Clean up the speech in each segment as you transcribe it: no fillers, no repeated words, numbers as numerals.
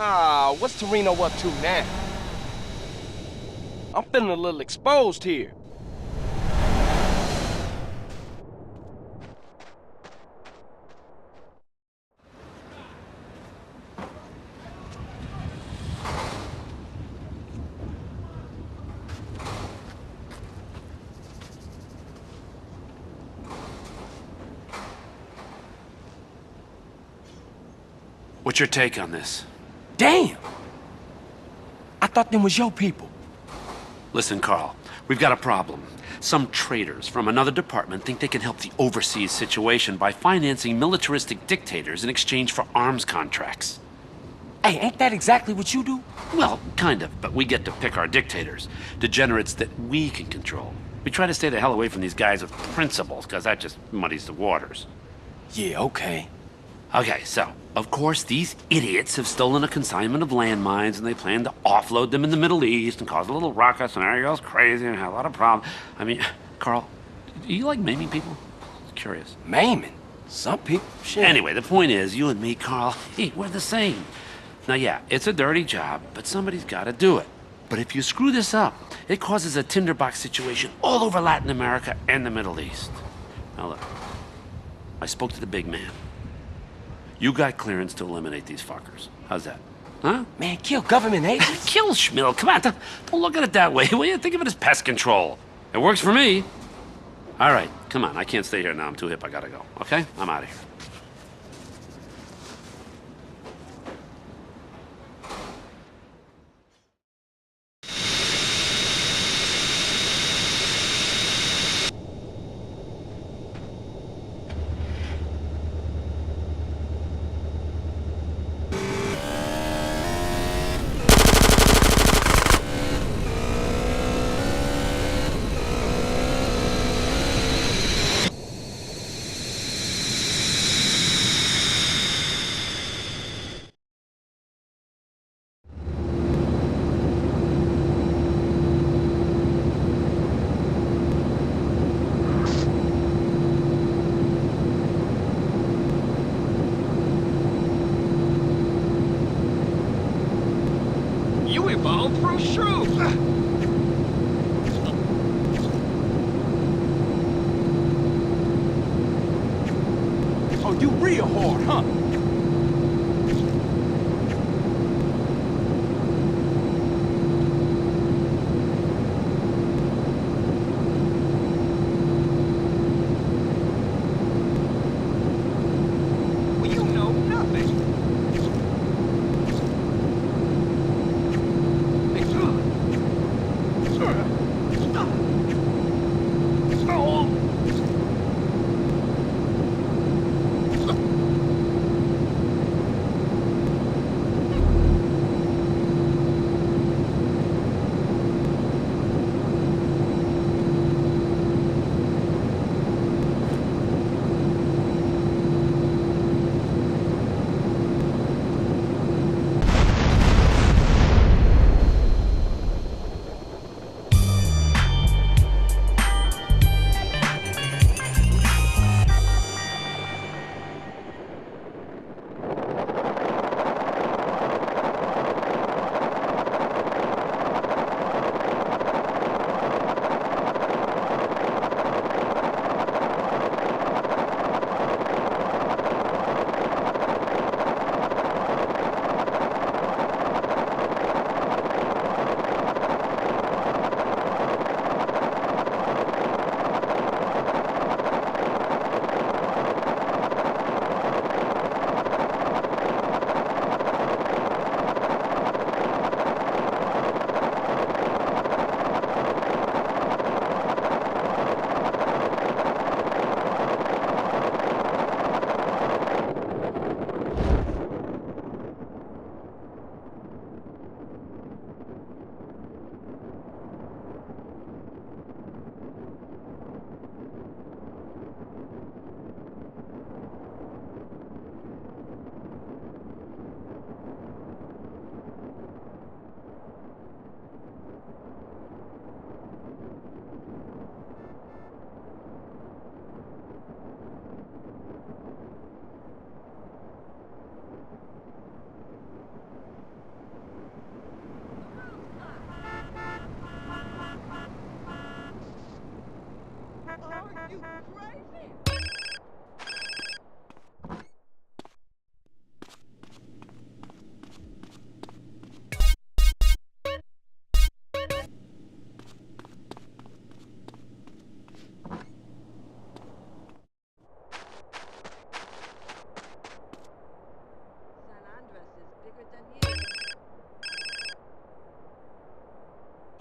Ah, what's Torino up to now? I'm feeling a little exposed here. What's your take on this? Damn! I thought them was your people. Listen, Carl, we've got a problem. Some traitors from another department think they can help the overseas situation by financing militaristic dictators in exchange for arms contracts. Hey, ain't that exactly what you do? Well, kind of, but we get to pick our dictators. Degenerates that we can control. We try to stay the hell away from these guys with principles, because that just muddies the waters. Yeah, okay. Okay, so, of course, these idiots have stolen a consignment of landmines, and they plan to offload them in the Middle East and cause a little ruckus, and everybody goes crazy and have a lot of problems. I mean, Carl, do you like maiming people? Curious. Maiming? Some people, shit. Anyway, the point is, you and me, Carl, hey, we're the same. Now, yeah, it's a dirty job, but somebody's got to do it. But if you screw this up, it causes a tinderbox situation all over Latin America and the Middle East. Now, look, I spoke to the big man. You got clearance to eliminate these fuckers. How's that? Huh? Man, kill government agents? Kill Schmill. Come on, don't look at it that way. Will you? Think of it as pest control. It works for me. All right, come on. I can't stay here now. I'm too hip. I gotta go. Okay? I'm out of here. You evolved from shrew. Oh, you real hard, huh? Well, you know nothing.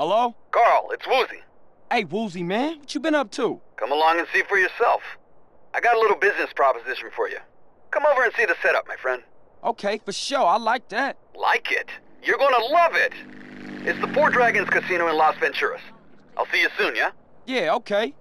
Hello? Carl, it's Woozy. Hey, Woozy, man. What you been up to? Come along and see for yourself. I got a little business proposition for you. Come over and see the setup, my friend. Okay, for sure. I like that. Like it? You're gonna love it! It's the Four Dragons Casino in Las Venturas. I'll see you soon, yeah? Yeah, okay.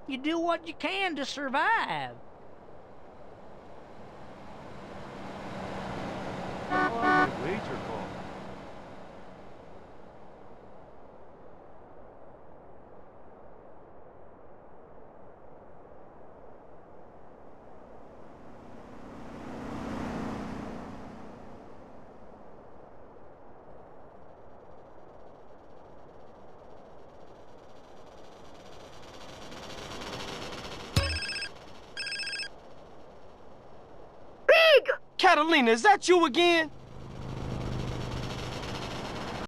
You do what you can to survive. Catalina, is that you again?